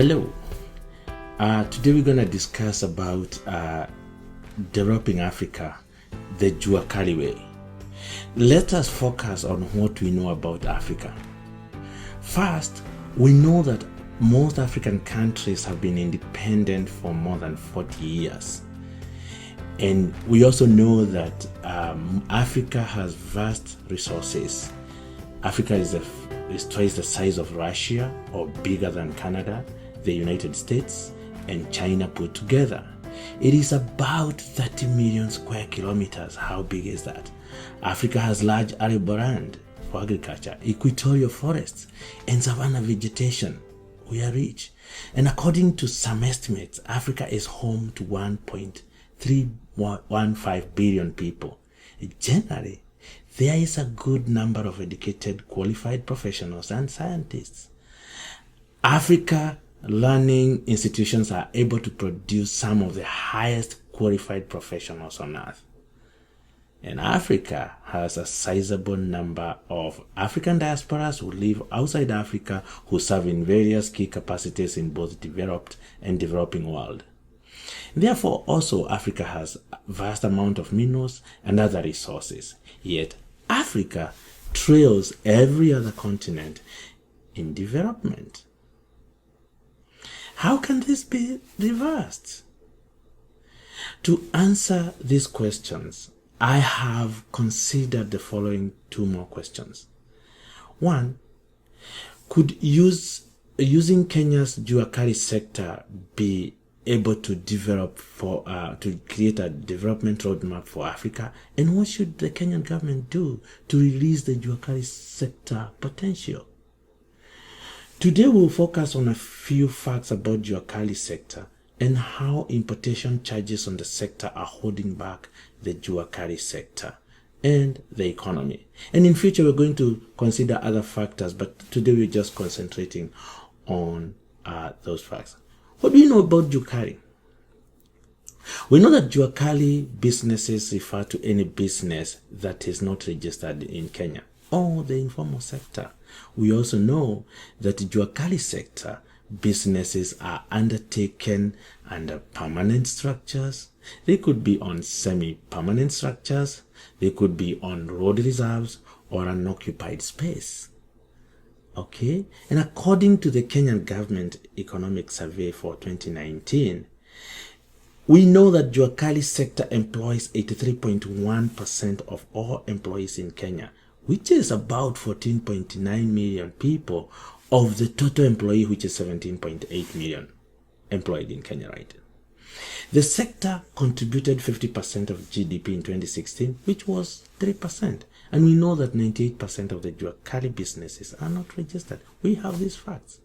Hello. Today we're going to discuss about developing Africa the Jua Kali way. Let us focus on what we know about Africa. First, we know that most African countries have been independent for more than 40 years. And we also know that Africa has vast resources. Africa is twice the size of Russia, or bigger than Canada, the United States, and China put together. It is about 30 million square kilometers. How big is that? Africa has large arable land for agriculture, equatorial forests, and savanna vegetation. We are rich. And according to some estimates, Africa is home to 1.315 billion people. Generally, there is a good number of educated, qualified professionals and scientists. Africa learning institutions are able to produce some of the highest qualified professionals on earth. And Africa has a sizable number of African diasporas who live outside Africa, who serve in various key capacities in both developed and developing world. Therefore, also Africa has a vast amount of minerals and other resources. Yet Africa trails every other continent in development. How can this be reversed? To answer these questions, I have considered the following two more questions. One, could using Kenya's Jua Kali sector be able to develop to create a development roadmap for Africa? And what should the Kenyan government do to release the Jua Kali sector potential? Today we'll focus on a few facts about Jua Kali sector and how importation charges on the sector are holding back the Jua Kali sector and the economy. And in future we're going to consider other factors, but today we're just concentrating on those facts. What do you know about Jua Kali? We know that Jua Kali businesses refer to any business that is not registered in Kenya or the informal sector. We also know that the Jua Kali sector businesses are undertaken under permanent structures. They could be on semi-permanent structures. They could be on road reserves or unoccupied space. Okay, and according to the Kenyan government economic survey for 2019, we know that Jua Kali sector employs 83.1% of all employees in Kenya, which is about 14.9 million people of the total employee, which is 17.8 million employed in Kenya, right? The sector contributed 50% of GDP in 2016, which was 3%. And we know that 98% of the Jua Kali businesses are not registered. We have these facts.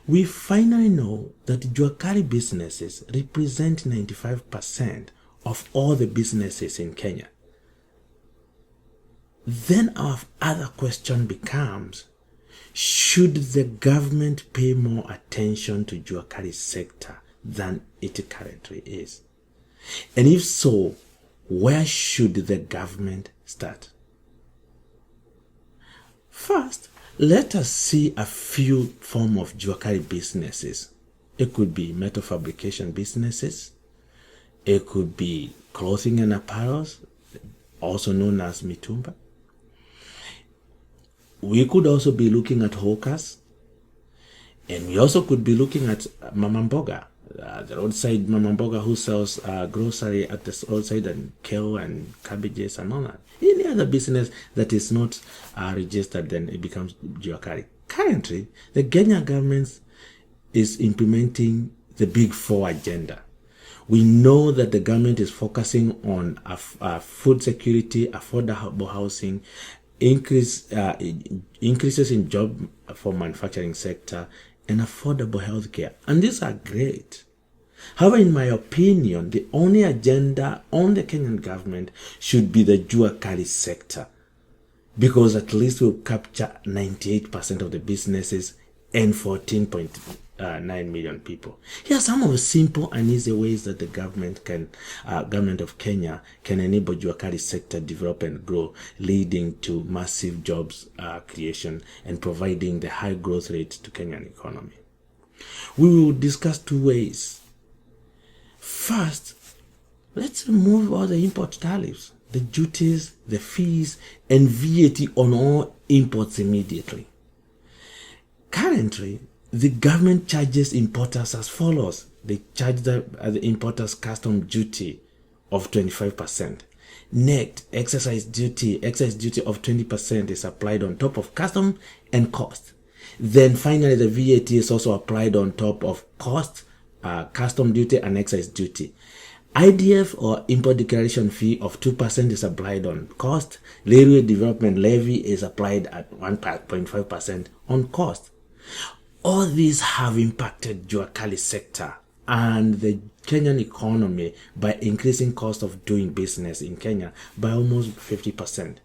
We finally know that Jua Kali businesses represent 95% of all the businesses in Kenya. Then our other question becomes, should the government pay more attention to Jua Kali sector than it currently is? And if so, where should the government start? First, let us see a few forms of Jua Kali businesses. It could be metal fabrication businesses. It could be clothing and apparel, also known as mitumba. We could also be looking at hawkers. And we also could be looking at mama mboga, the roadside mama mboga who sells grocery at the roadside, and kale and cabbages and all that. Any other business that is not registered, then it becomes Jua Kali. Currently, the Kenya government is implementing the Big Four agenda. We know that the government is focusing on food security, affordable housing, increases in job for manufacturing sector, and affordable healthcare. And these are great. However, in my opinion, the only agenda on the Kenyan government should be the Jua Kali sector, because at least we'll capture 98% of the businesses and 14.9 million people. Here are some of the simple and easy ways that the government of Kenya can enable Jua Kali sector develop and grow, leading to massive jobs creation and providing the high growth rate to Kenyan economy. We will discuss two ways. First, let's remove all the import tariffs, the duties, the fees, and VAT on all imports immediately. Currently, the government charges importers as follows. They charge the importers custom duty of 25%. Next, excise duty of 20% is applied on top of custom and cost. Then finally, the VAT is also applied on top of cost, custom duty, and excise duty. IDF or import declaration fee of 2% is applied on cost. Railway development levy is applied at 1.5% on cost. All these have impacted Jua Kali sector and the Kenyan economy by increasing cost of doing business in Kenya by almost 50%.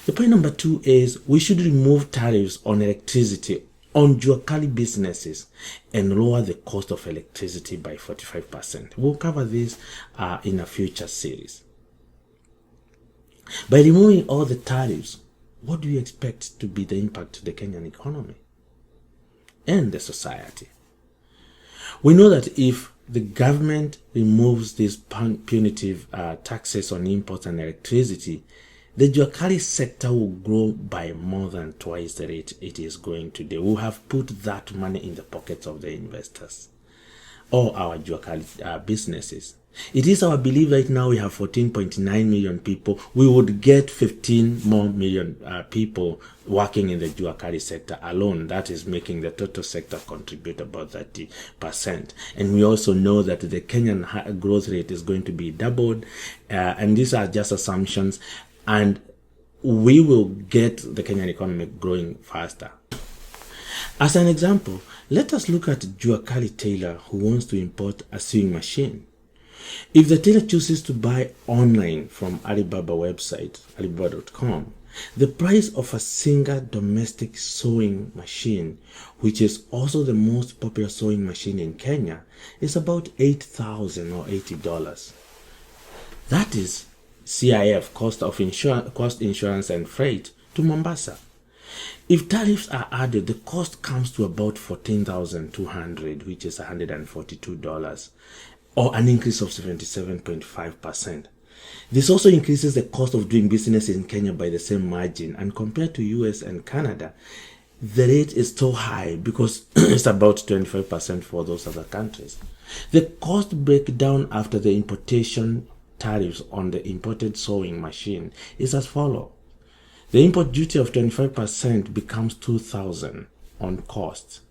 The point number 2 is we should remove tariffs on electricity on Jua Kali businesses and lower the cost of electricity by 45%. We'll cover this in a future series. By removing all the tariffs, what do you expect to be the impact to the Kenyan economy and the society? We know that if the government removes these punitive taxes on imports and electricity, the Jua Kali sector will grow by more than twice the rate it is growing today. We have put that money in the pockets of the investors or our Jua Kali businesses. It is our belief right now we have 14.9 million people. We would get 15 more million people working in the Jua Kali sector alone. That is making the total sector contribute about 30%. And we also know that the Kenyan growth rate is going to be doubled. And these are just assumptions. And we will get the Kenyan economy growing faster. As an example, let us look at Jua Kali tailor who wants to import a sewing machine. If the tailor chooses to buy online from Alibaba website, alibaba.com, the price of a single domestic sewing machine, which is also the most popular sewing machine in Kenya, is about $8,000 or $80. That is CIF, cost insurance and freight, to Mombasa. If tariffs are added, the cost comes to about $14,200, which is $142, or an increase of 77.5%. This also increases the cost of doing business in Kenya by the same margin, and compared to US and Canada, the rate is so high because it's about 25% for those other countries. The cost breakdown after the importation tariffs on the imported sewing machine is as follows. The import duty of 25% becomes $2,000 on cost.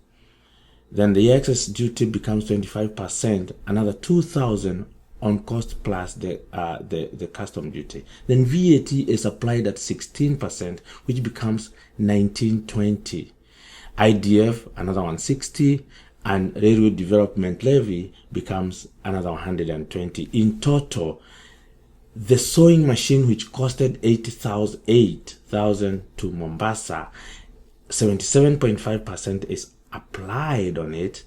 Then the excess duty becomes 25%, another $2,000 on cost plus the custom duty. Then VAT is applied at 16%, which becomes $1,920. IDF another $160, and railway development levy becomes another $120. In total, the sewing machine, which costed $8,000 to Mombasa, 77.5% is applied on it,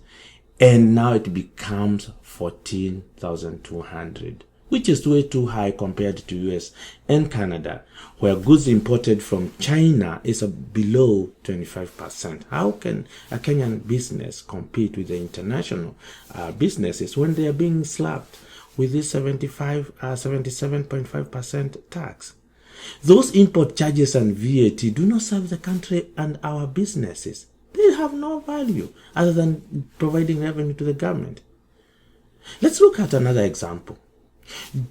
and now it becomes $14,200, which is way too high compared to US and Canada, where goods imported from China is below 25%. How can a Kenyan business compete with the international businesses when they are being slapped with this 77.5% tax? Those import charges and VAT do not serve the country and our businesses. They have no value other than providing revenue to the government. Let's look at another example.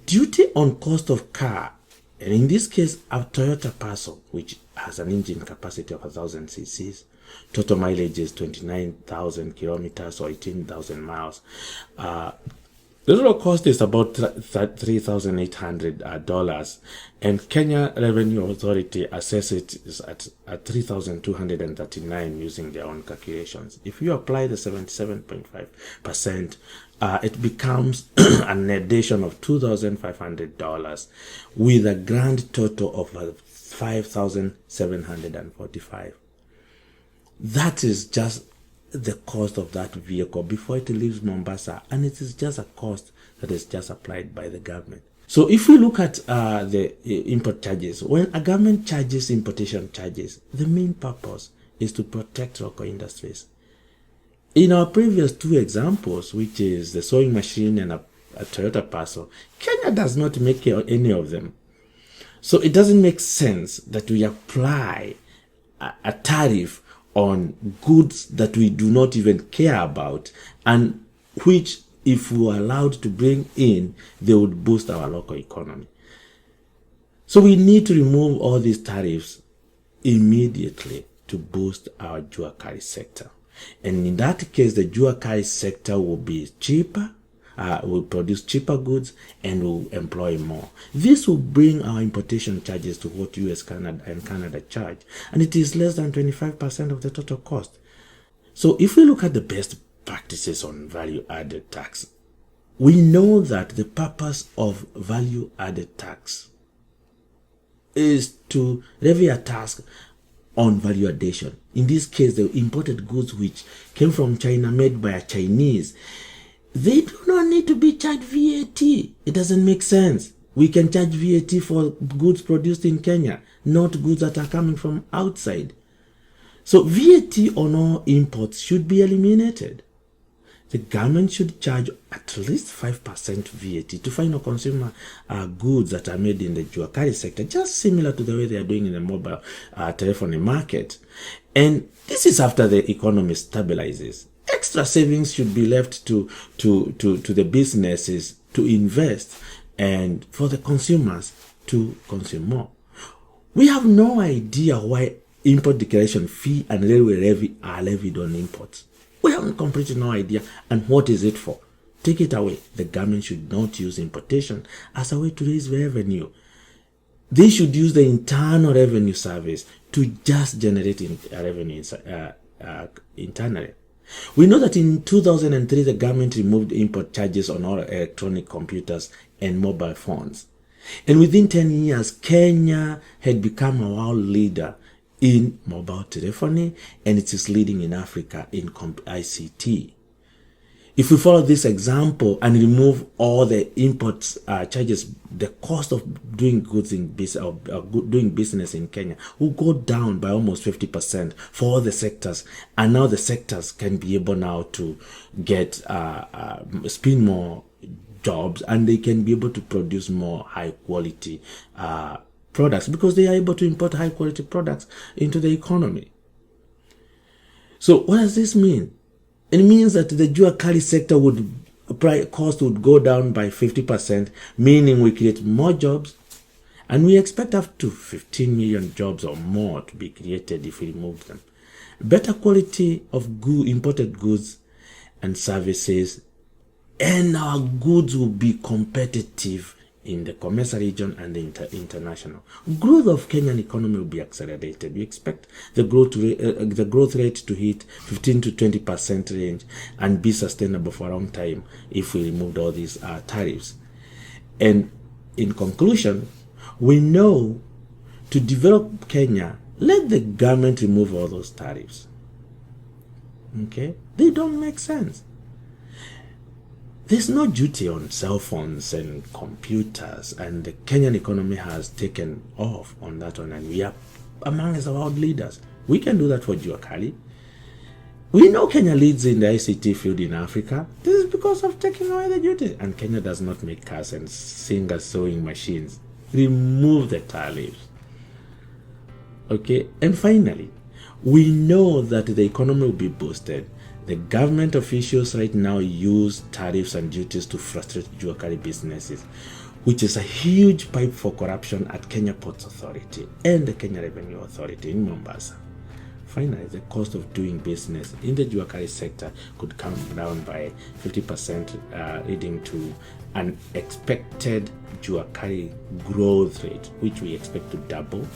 Duty on cost of car, and in this case a Toyota Passo, which has an engine capacity of 1,000 cc's, total mileage is 29,000 kilometers or 18,000 miles. The total cost is about $3,800, and Kenya Revenue Authority assesses it is at $3,239 using their own calculations. If you apply the 77.5%, it becomes an addition of $2,500 with a grand total of $5,745. That is just the cost of that vehicle before it leaves Mombasa, and it is just a cost that is just applied by the government. So if we look at the import charges, when a government charges importation charges, the main purpose is to protect local industries In our previous two examples, which is the sewing machine and a Toyota Passo, Kenya does not make any of them. So it doesn't make sense that we apply a tariff on goods that we do not even care about, and which, if we were allowed to bring in, they would boost our local economy. So we need to remove all these tariffs immediately to boost our Jua Kali sector. And in that case, the Jua Kali sector will be cheaper, will produce cheaper goods, and will employ more. This will bring our importation charges to what US and Canada charge, and it is less than 25% of the total cost. So if we look at the best practices on value-added tax, we know that the purpose of value-added tax is to levy a tax on value addition. In this case, the imported goods which came from China, made by a Chinese, they do not need to be charged VAT. It doesn't make sense. We can charge VAT for goods produced in Kenya, not goods that are coming from outside. So VAT on all imports should be eliminated. The government should charge at least 5% VAT to final consumer goods that are made in the Jua Kali sector, just similar to the way they are doing in the mobile telephony market. And this is after the economy stabilizes. Extra savings should be left to the businesses to invest and for the consumers to consume more. We have no idea why import declaration fee and railway levy are levied on imports. We have completely no idea. And what is it for? Take it away. The government should not use importation as a way to raise revenue. They should use the internal revenue service to just generate revenue internally. We know that in 2003, the government removed import charges on all electronic computers and mobile phones. And within 10 years, Kenya had become a world leader in mobile telephony, and it is leading in Africa in ICT. If we follow this example and remove all the import charges, the cost of doing doing business in Kenya will go down by almost 50% for all the sectors. And now the sectors can be able now to get spin more jobs, and they can be able to produce more high quality products because they are able to import high quality products into the economy. So what does this mean? It means that the Jua Kali sector cost would go down by 50%, meaning we create more jobs, and we expect up to 15 million jobs or more to be created if we remove them. Better quality of imported goods and services, and our goods will be competitive in the commercial region and the international. Growth of Kenyan economy will be accelerated. We expect the growth rate to hit 15 to 20% range and be sustainable for a long time if we removed all these tariffs. And in conclusion, we know to develop Kenya, let the government remove all those tariffs. Okay? They don't make sense. There's no duty on cell phones and computers, and the Kenyan economy has taken off on that one, and we are among the world leaders. We can do that for Jua Kali. We know Kenya leads in the ICT field in Africa. This is because of taking away the duty. And Kenya does not make cars and singer sewing machines. Remove the tariffs. Okay, and finally, we know that the economy will be boosted. The government officials right now use tariffs and duties to frustrate Jua Kali businesses, which is a huge pipe for corruption at Kenya Ports Authority and the Kenya Revenue Authority in Mombasa. Finally, the cost of doing business in the Jua Kali sector could come down by 50%, leading to an expected Jua Kali growth rate, which we expect to double.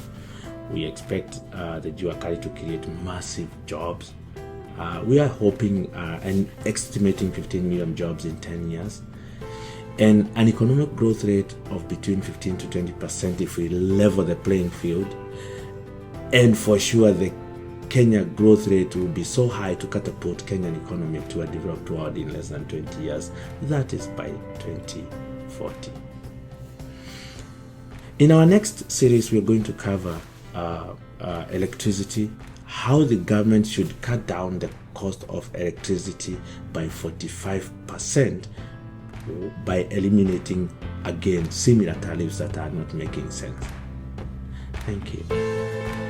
We expect the Jua Kali to create massive jobs. We are hoping and estimating 15 million jobs in 10 years, and an economic growth rate of between 15 to 20% if we level the playing field. And for sure, the Kenya growth rate will be so high to catapult Kenyan economy to a developed world in less than 20 years. That is by 2040. In our next series, we're going to cover electricity, how the government should cut down the cost of electricity by 45% by eliminating, again, similar tariffs that are not making sense. Thank you.